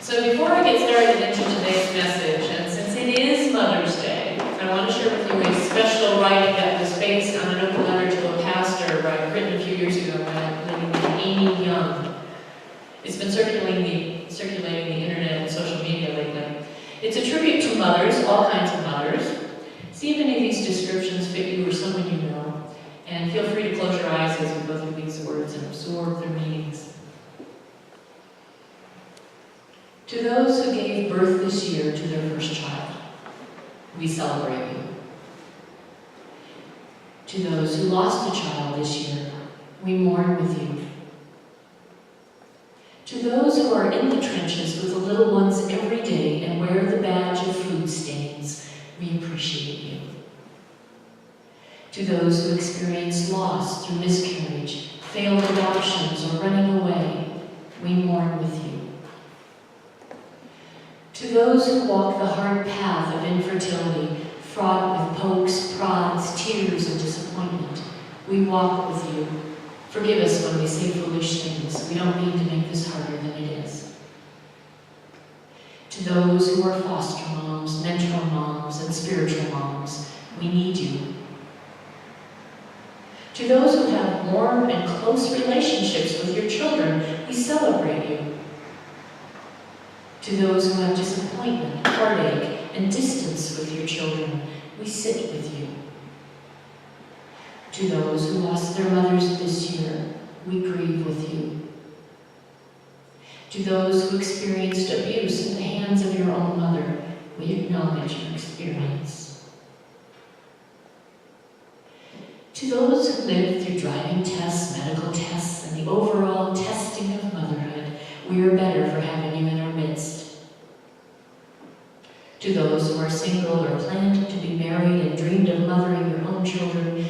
So before I get started into today's message, and since it is Mother's Day, I want to share with you a special writing that was based on an open letter to a pastor written a few years ago by a lady named Amy Young. It's been circulating the internet and social media lately. It's a tribute to mothers, all kinds of mothers. See if any of these descriptions fit you or someone you know, and feel free to close your eyes as we go through these words and absorb their meanings. To those who gave birth this year to their first child, we celebrate you. To those who lost a child this year, we mourn with you. To those who are in the trenches with the little ones every day and wear the badge of food stains, we appreciate you. To those who experience loss through miscarriage, failed adoptions, or running away, we mourn with you. To those who walk the hard path of infertility, fraught with pokes, prods, tears, and disappointment, we walk with you. Forgive us when we say foolish things. We don't mean to make this harder than it is. To those who are foster moms, mentor moms, and spiritual moms, we need you. To those who have warm and close relationships with your children, we celebrate you. To those who have disappointment, heartache, and distance with your children, we sit with you. To those who lost their mothers this year, we grieve with you. To those who experienced abuse at the hands of your own mother, we acknowledge your experience. To those who lived through driving tests, medical tests, and the overall testing of motherhood, we are better for having you in our midst. To those who are single or planned to be married and dreamed of mothering your own children,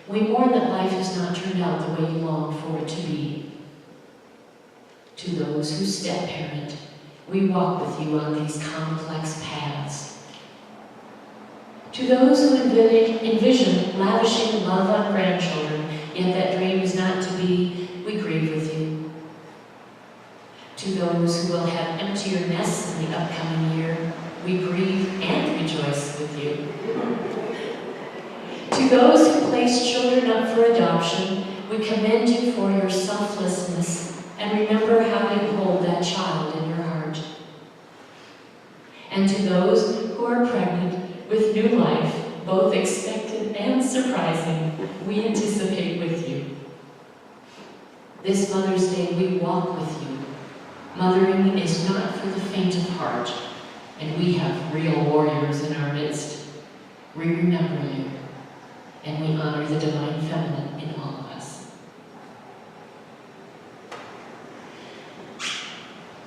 we mourn that life has not turned out the way you long for it to be. To those who step-parent, we walk with you on these complex paths. To those who envision lavishing love on grandchildren, yet that dream is not to be, we grieve with you. To those who will have emptier nests in the upcoming year, we grieve and rejoice with you. To those who place children up for adoption, we commend you for your selflessness and remember how you hold that child in your heart. And to those who are pregnant with new life, both expected and surprising, we anticipate with you. This Mother's Day, we walk with you. Mothering is not for the faint of heart, and we have real warriors in our midst. We remember you, and we honor the divine feminine in all of us.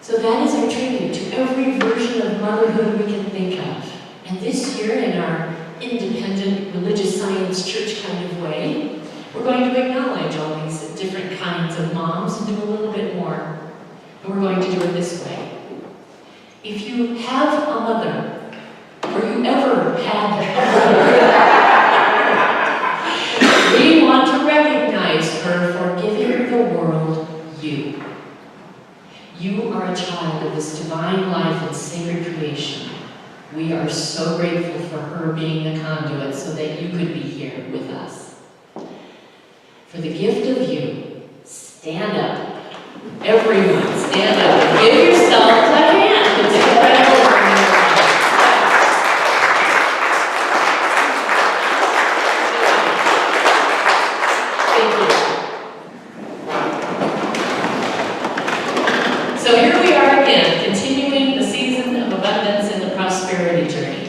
So that is our tribute to every version of motherhood we can think of. And this year, in our independent religious science church kind of way, we're going to acknowledge all these different kinds of moms and do a little bit more. And we're going to do it this way. If you have a mother, or you ever had a mother, we want to recognize her for giving the world you. You are a child of this divine life and sacred creation. We are so grateful for her being the conduit so that you could be here with us. For the gift of you, stand up. Everyone, stand up and give yourself a hand. It's incredible. Thank you. So here we are again, continuing the season of abundance in the prosperity journey.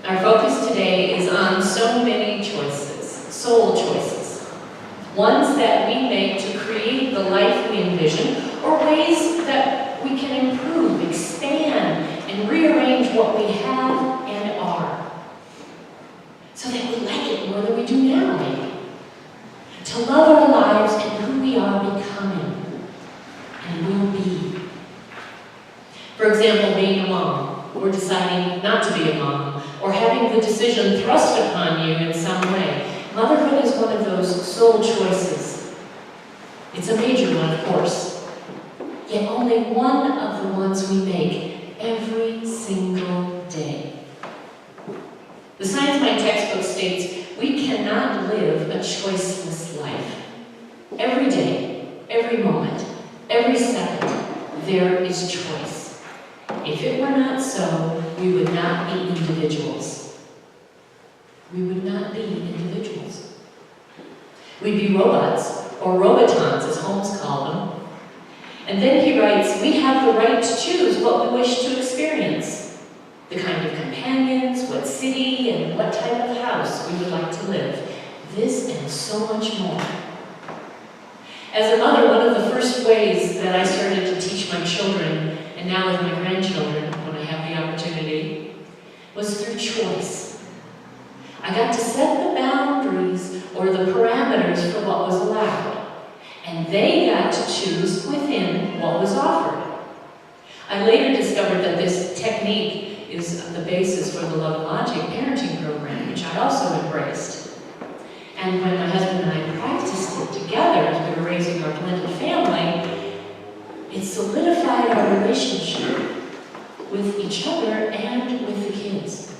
Our focus today is on so many choices, soul choices. Ones that we make to create the life we envision, or ways that we can improve, expand, and rearrange what we have and are, so that we like it more than we do now, maybe. To love our lives and who we are becoming, and will be. For example, being a mom, or deciding not to be a mom, or having the decision thrust upon you in some way. Motherhood is one of those soul choices. It's a major one, of course. Yet only one of the ones we make The Science Mind textbook states, we cannot live a choiceless life. Every day, every moment, every second, there is choice. If it were not so, we would not be individuals. We would not be individuals. We'd be robots, or robotons, as Holmes called them. And then he writes, we have the right to choose what we wish to experience, the kind of companions, what city, and what type of house we would like to live. This and so much more. As a mother, one of the first ways that I started to teach my children, and now with my grandchildren, when I have the opportunity, was through choice. I got to set the boundaries or the parameters for what was allowed, and they got to choose within what was offered. I later discovered that this technique is the basis for the Love Logic parenting program, which I also embraced. And when my husband and I practiced it together as we were raising our blended family, it solidified our relationship with each other and with the kids.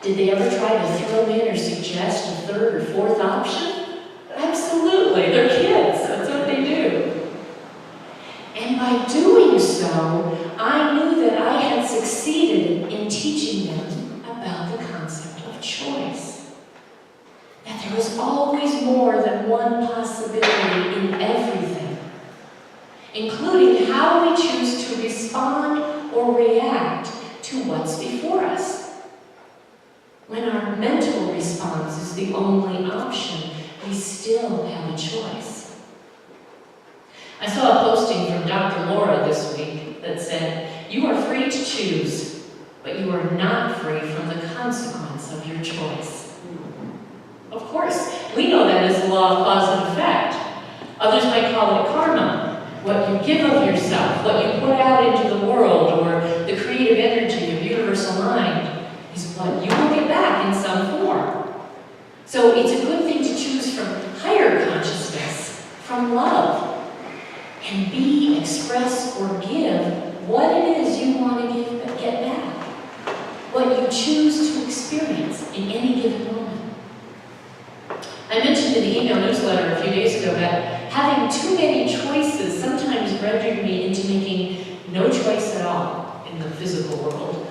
Did they ever try to throw in or suggest a third or fourth option? Absolutely, they're kids, that's what they do. And by doing so, I knew that I had succeeded in teaching them about the concept of choice. That there was always more than one possibility in everything, including how we choose to respond or react to what's before us. When our mental response is the only option, we still have a choice. I saw a posting from Dr. Laura this week that said, you are free to choose, but you are not free from the consequence of your choice. Of course, we know that is the law of cause and effect. Others might call it karma. What you give of yourself, what you put out into the world, or the creative energy of universal mind, is what you will get back in some form. So it's a good thing to choose from higher consciousness, from love, and be, express, or give what it is you want to get back, what you choose to experience in any given moment. I mentioned in the email newsletter a few days ago that having too many choices sometimes rendered me into making no choice at all in the physical world.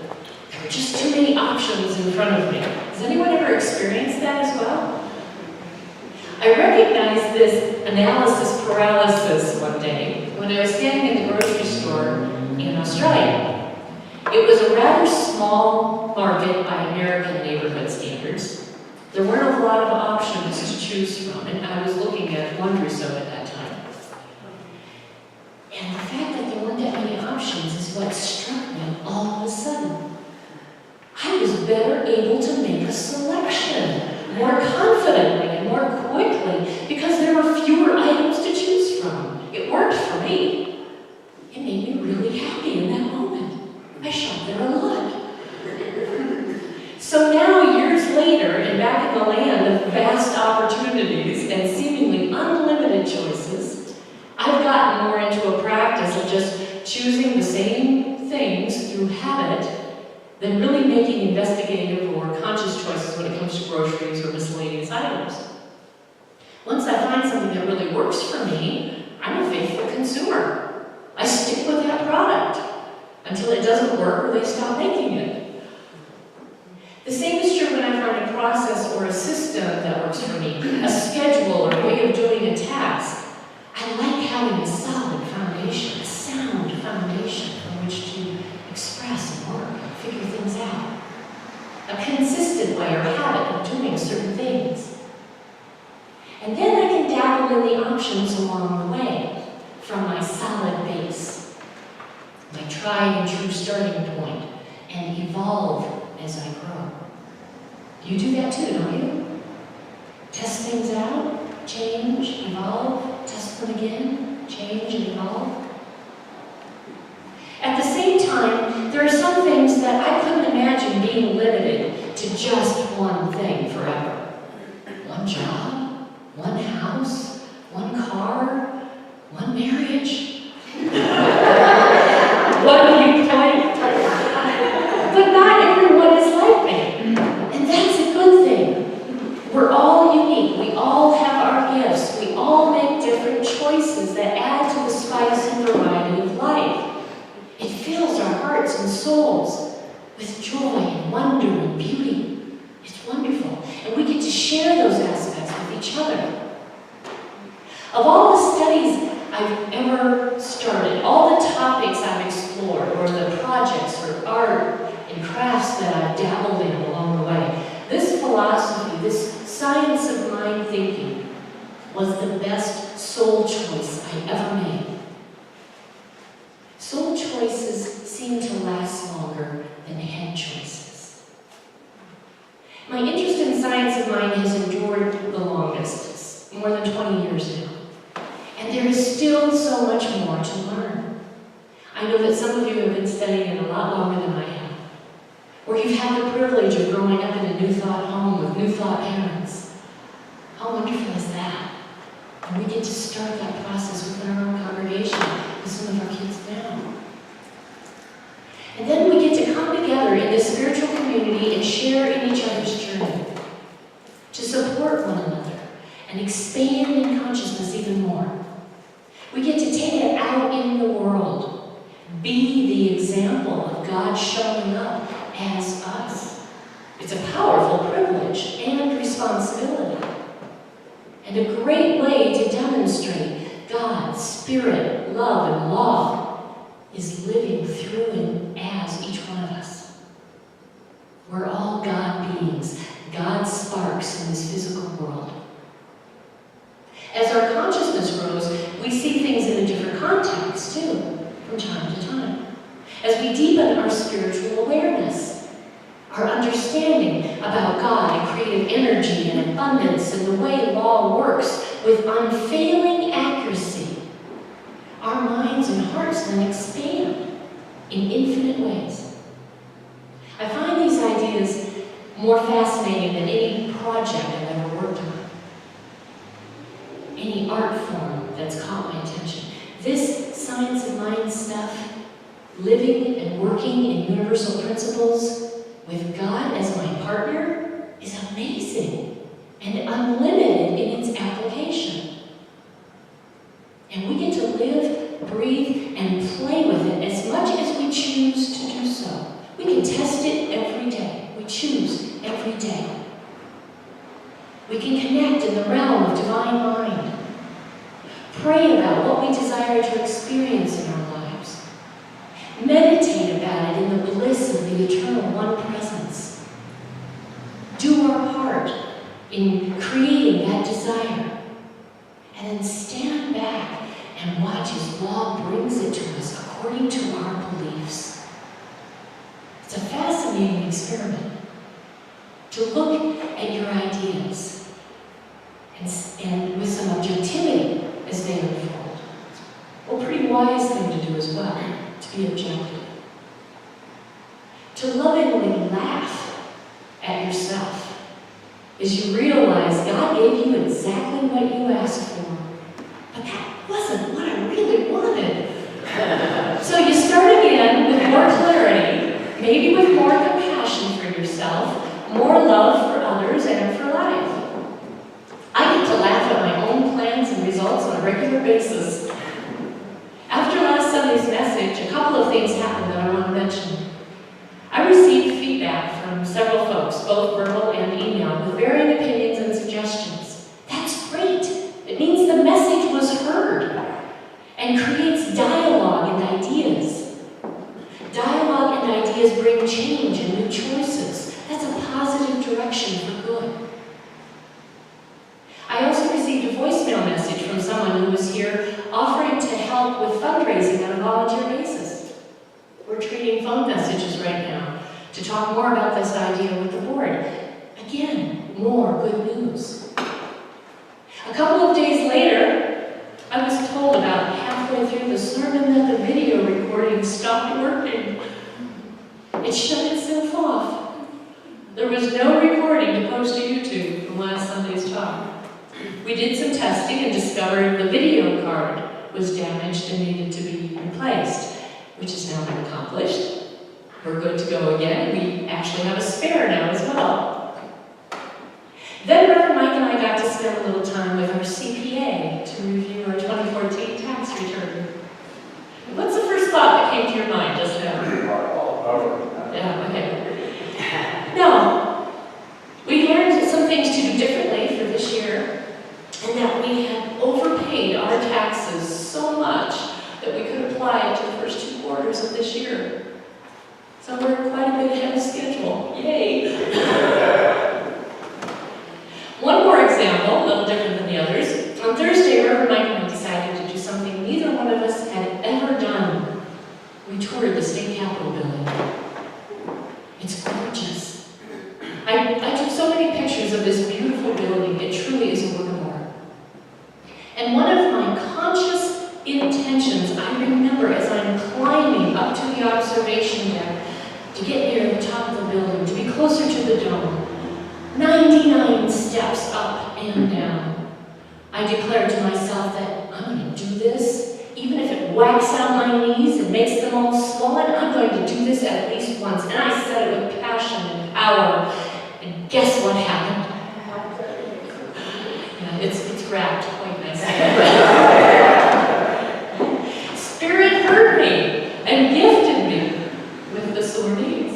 There were just too many options in front of me. Has anyone ever experienced that as well? I recognized this analysis paralysis one day when I was standing in the grocery store in Australia. It was a rather small market by American neighborhood standards. There weren't a lot of options to choose from, and I was looking at laundry soap at that time. And the fact that there weren't that many options is what struck me all of a sudden. I was better able to make a selection more confidently and more quickly because there were fewer items to choose from. It worked for me. It made me really happy in that moment. I shopped there a lot. So now, years later, and back in the land of vast opportunities and seemingly unlimited choices, I've gotten more into a practice of just choosing the same things through habit than really making investigative or conscious choices when it comes to groceries or miscellaneous items. Once I find something that really works for me, I'm a faithful consumer. I stick with that product until it doesn't work or they stop making it. The same is true when I find a process or a system that works for me, a schedule or a way of doing a task. I like having a solid foundation, a sound foundation from which to express and work and figure things out. A consistent way or habit of doing certain things. And then I can dabble in the options along the way from my solid base, my tried and true starting point, and evolve as I grow. You do that too, don't you? Test things out, change, evolve, test them again, change and evolve. At the same time, there are some things that I couldn't imagine being limited to just one thing forever. One job, one house, one car, one marriage, one viewpoint. But not everyone is like me. souls with joy and wonder and beauty. It's wonderful. And we get to share those aspects with each other. Of all the studies I've ever started, all the topics I've explored, or the projects or art and crafts that I've dabbled in along the way, this philosophy, this science of mind thinking, was the best soul choice I ever made. Soul choices seem to last longer than head choices. My interest in science of mind has endured the longest. It's more than 20 years now. And there is still so much more to learn. I know that some of you have been studying it a lot longer than I have. Or you've had the privilege of growing up in a New Thought home with New Thought parents. How wonderful is that? And we get to start that process within our own congregation with some of our kids now. And then we get to come together in this spiritual community and share in each other's journey, to support one another and expand in consciousness even more. We get to take it out in the world, be the example of God showing up as us. It's a powerful privilege and responsibility, and a great way to demonstrate God's Spirit, love, and law is living through and as each one of us. We're all God beings, God sparks in this physical world. As our consciousness grows, we see things in a different context, too, from time to time. As we deepen our spiritual awareness, our understanding about God and creative energy and abundance and the way law works with unfailing accuracy, our minds and hearts then expand in infinite ways. I find these ideas more fascinating than any project I've ever worked on, any art form that's caught my attention. This science of mind stuff, living and working in universal principles with God as my partner, is amazing and unlimited in its application. And we get to live, breathe, and play with it as much as we choose to do so. We can test it every day. We choose every day. We can connect in the realm of divine mind. Pray about what we desire to experience in our lives. Meditate about it in the bliss of the eternal one presence. Do our part in creating that desire. And then stand back and watch as law brings it to us according to our beliefs. It's a fascinating experiment to look at your ideas and with some objectivity as they unfold. Well, pretty wise thing to do as well, to be objective. To lovingly laugh at yourself as you realize God gave you exactly what you asked for, but that wasn't what I really wanted. So you start again with more clarity, maybe with more compassion for yourself, more love for others, and for life. I get to laugh at my own plans and results on a regular basis. After last Sunday's message, a couple of things happened that I want to mention. I received feedback from several folks, both verbal and email, with varying opinions and suggestions. That's great. It means the message was heard and creates dialogue and ideas. Dialogue and ideas bring change and new choices. That's a positive direction for good. I also received a voicemail message from someone who was here offering to help with fundraising on a volunteer basis. We're trading phone messages right now to talk more about this idea with the board. Again, more good news. A couple of days later, I was told about halfway through the sermon that the video recording stopped working. It shut itself off. There was no recording to post to YouTube from last Sunday's talk. We did some testing and discovered the video card was damaged and needed to be replaced, which has now been accomplished. We're good to go again. We actually have a spare now as well. Then Reverend Mike and I got to spend a little time with our CPA to review our 2014 tax return. What's the first thought that came to your mind just now? we toured the state capitol building. It's gorgeous. I took so many pictures of this beautiful building. It truly is a work of art. And one of my conscious intentions, I remember as I'm climbing up to the observation deck to get near the top of the building, to be closer to the dome, 99 steps up and down. I declared to myself that I'm going to do this, even if it whacks out my knees and makes them all swollen, I'm going to do this at least once. And I said it with passion and power. And guess what happened? Yeah, it's wrapped quite nicely. Spirit heard me and gifted me with the sore knees.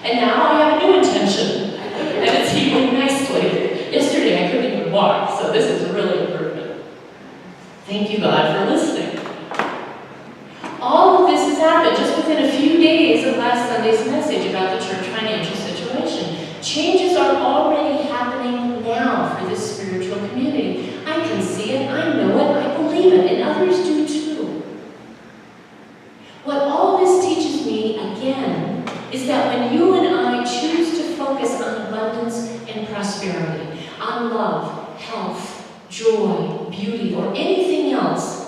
And now I have a new intention. And it's healing nicely. Yesterday I couldn't even walk, so this is really improvement. Thank you, God, for listening. All of this has happened just within a few days of last Sunday's message about the church financial situation. Changes are already happening now for this spiritual community. I can see it, I know it, I believe it, and others do too. What all this teaches me, again, is that when you and I choose to focus on abundance and prosperity, on love, health, joy, beauty, or anything else,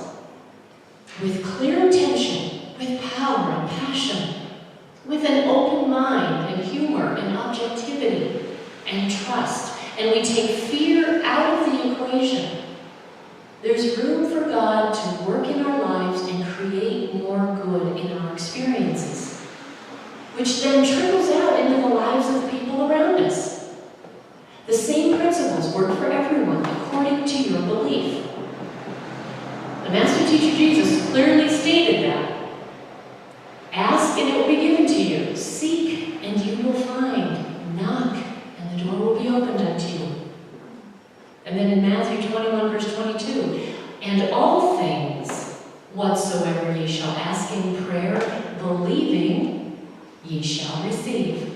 with clear attention, with power and passion, with an open mind and humor and objectivity and trust, and we take fear out of the equation, there's room for God to work in our lives and create more good in our experiences, which then trickles out into the lives of the people around us. The same principles work for everyone according to your belief. The Master Teacher Jesus clearly stated that. Ask and it will be given to you. Seek and you will find. Knock and the door will be opened unto you. And then in Matthew 21 verse 22, and all things whatsoever ye shall ask in prayer, believing, ye shall receive.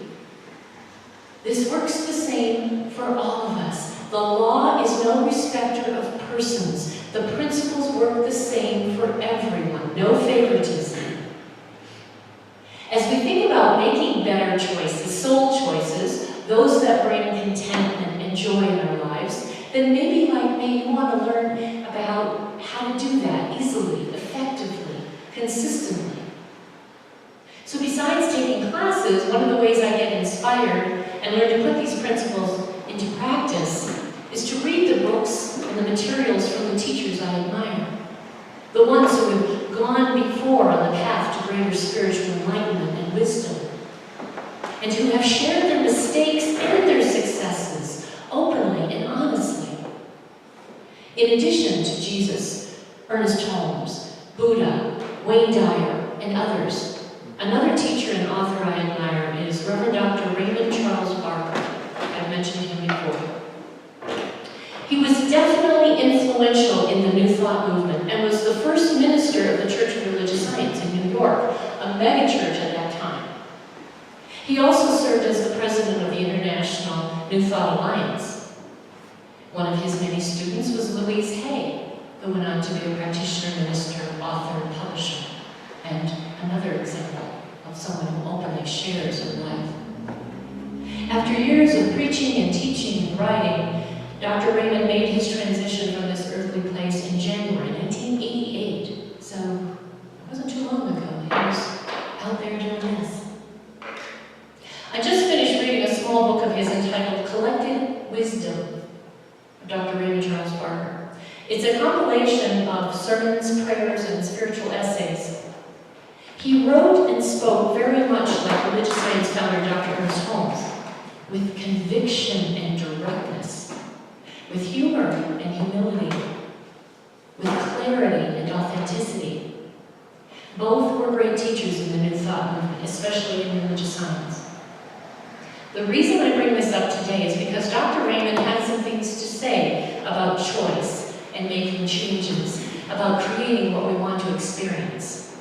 This works the same for all of us. The law is no respecter of persons. The principles work the same for everyone, no favoritism. As we think about making better choices, soul choices, those that bring contentment and joy in our lives, then maybe like me, you want to learn about how to do that easily, effectively, consistently. So besides taking classes, one of the ways I get inspired and learn to put these principles into practice is to read the books and the materials from the teachers I admire. The ones who have gone before on the path to greater spiritual enlightenment and wisdom, and who have shared their mistakes and their successes openly and honestly. In addition to Jesus, Ernest Holmes, Buddha, Wayne Dyer, and others, another teacher and author I admire is Reverend Dr. Raymond Charles Barker. I've mentioned him before. He was definitely influential in the New Thought movement and was the first minister of the Church of Religious Science in New York, a megachurch at that time. He also served as the president of the International New Thought Alliance. One of his many students was Louise Hay, who went on to be a practitioner, minister, author, and publisher, and another example of someone who openly shares her life. After years of preaching and teaching and writing, Dr. Raymond made his transition from this earthly place in January 1988, so it wasn't too long ago. He was out there doing this. I just finished reading a small book of his entitled Collected Wisdom of Dr. Raymond Charles Barker. It's a compilation of sermons, prayers, and spiritual essays. He wrote and spoke very much like religious science founder Dr. Ernest Holmes, with conviction and directness, with humor and humility, with clarity and authenticity. Both were great teachers in the New Thought movement, especially in religious science. The reason I bring this up today is because Dr. Raymond had some things to say about choice and making changes, about creating what we want to experience.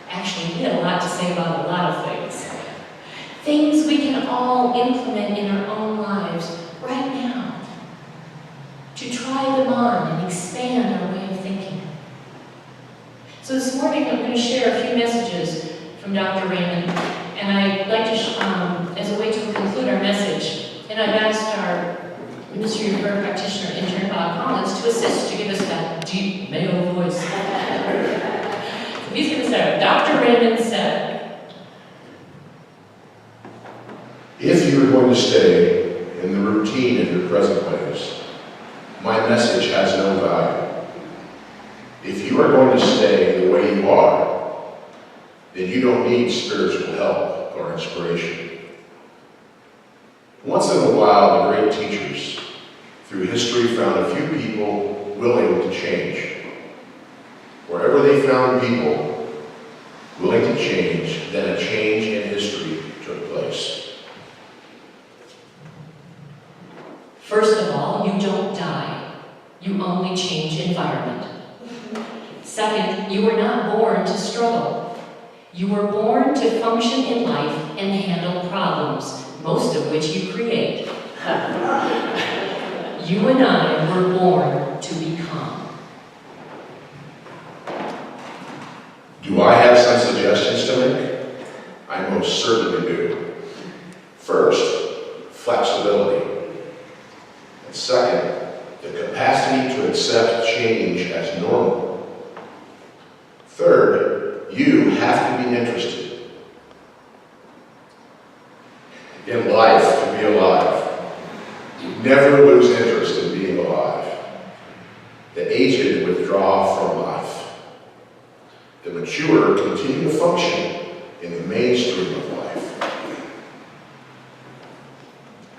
Actually, he had a lot to say about a lot of things. Things we can all implement in our own lives right now, to try them on and expand our way of thinking. So this morning I'm going to share a few messages from Dr. Raymond, and I'd like to, as a way to conclude our message, and I've asked our Ministry of Prayer Practitioner intern Bob Collins to assist to give us that deep male voice. He's going to start. Dr. Raymond said, if you are going to stay in the routine of your present place, my message has no value. If you are going to stay the way you are, then you don't need spiritual help or inspiration. Once in a while, the great teachers through history found a few people willing to change. Wherever they found people willing to change, then a change in history took place. first of all, you don't die. You only change environment. Second, you were not born to struggle. You were born to function in life and handle problems, most of which you create. You and I were born to become. Do I have some suggestions to make? I most certainly do. First, flexibility. And second, the capacity to accept change as normal. Third, you have to be interested in life to be alive. You never lose interest in being alive. The aged withdraw from life. The mature continue to function in the mainstream of life.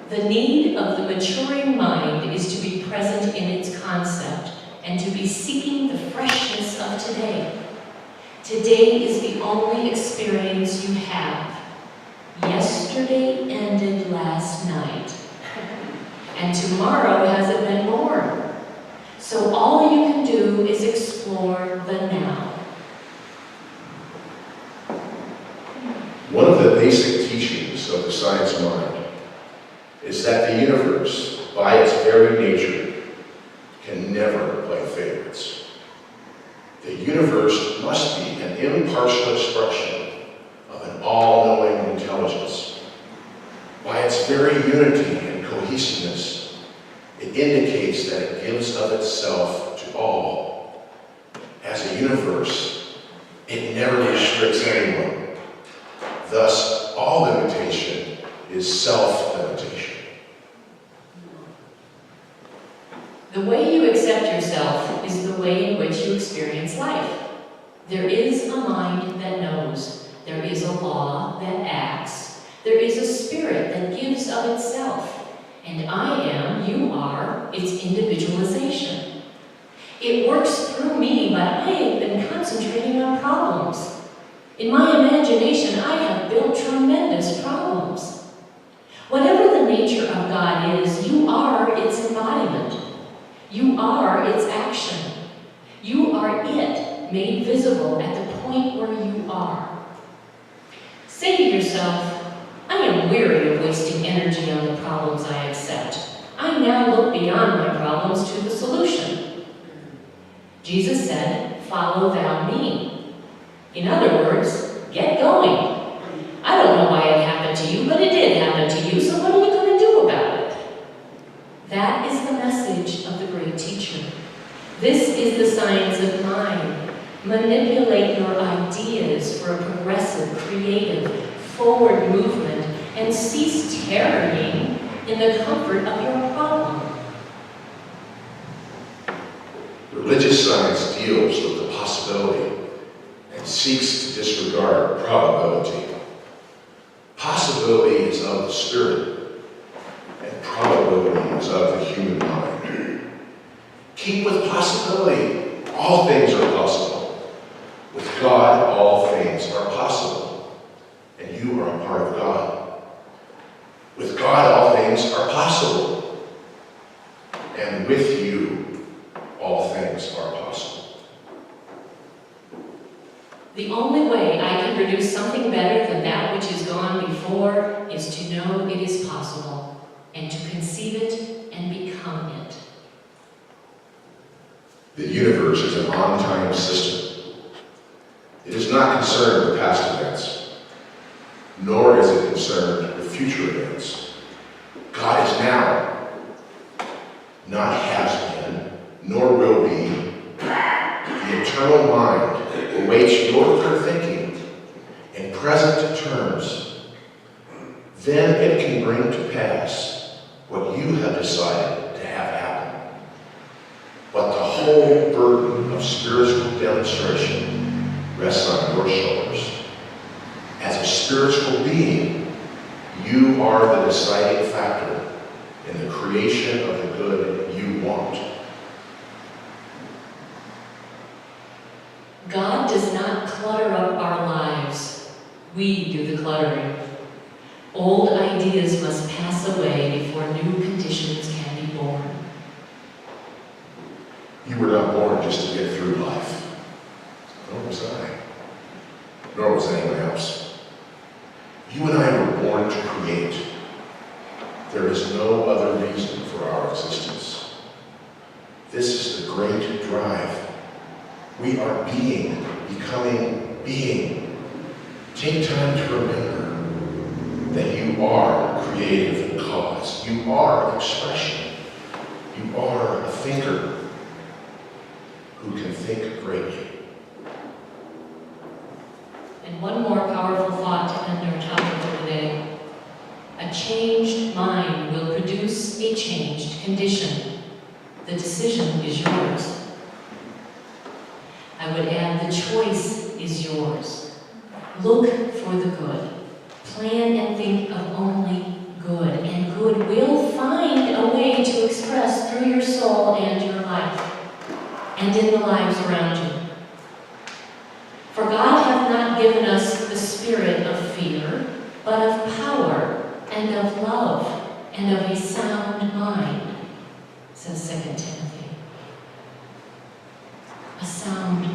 The need of the maturing mind is to be present in its concept and to be seeking the freshness of today. Today is the only experience you have. Yesterday ended last night, and tomorrow hasn't been born. So all you can do is explore the now. One of the basic teachings of the science mind is that the universe, by its very nature, can never play favorites. The universe must be an impartial expression of an all-knowing intelligence. By its very unity and cohesiveness, it indicates that it gives of itself to all. As a universe, it never restricts anyone. Thus, all limitation is self-limitation. The way you accept yourself is the way in which you experience life. There is a mind that knows. There is a law that acts. There is a spirit that gives of itself. And I am, you are, its individualization. It works through me, but I have been concentrating on problems. In my imagination, I have built tremendous problems. Whatever the nature of God is, you are its embodiment. You are its action. You are it made visible at the point where you are. Say to yourself, I am weary of wasting energy on the problems I accept. I now look beyond my problems to the solution. Jesus said, follow thou me. In other words, get going. I don't know why it happened to you, but it did happen to you, so what are you going to do about it? That is the message of the great teacher. This is the science of mind. Manipulate your ideas for a progressive, creative, forward movement and cease tarrying in the comfort of your problem. Religious science deals with the possibility and seeks to disregard probability. Possibility is of the spirit, and probability is of the human mind. Keep with possibility. All things are possible. With God, all things are possible. And you are a part of God. With God, all things are possible. And with you, all things are possible. The only way I can produce something better than that which is gone before is to know it is possible and to conceive it and become it. The universe is an on-time system. is not concerned with past events, nor is it concerned with future events. God is now, not has been, nor will be. The eternal mind awaits your clear thinking in present terms. Then it can bring to pass what you have decided to have happen. But the whole burden of spiritual demonstration rests on your shoulders. As a spiritual being, you are the deciding factor in the creation of the good you want. God does not clutter up our lives. We do the cluttering. Old ideas must pass away before new conditions can be born. You were not born just to get through life. Nor was I. Nor was anyone else. You and I were born to create. There is no other reason for our existence. This is the great drive. We are being, becoming being. Take time to remember that you are creative cause. You are expression. You are a thinker who can think greatly. And one more powerful thought to end our topic for today. A changed mind will produce a changed condition. The decision is yours. I would add, the choice is yours. Look for the good. Plan and think of only good, and good will find a way to express through your soul and your life, and in the lives around you. For God hath not given us the spirit of fear, but of power, and of love, and of a sound mind, says 2 Timothy. A sound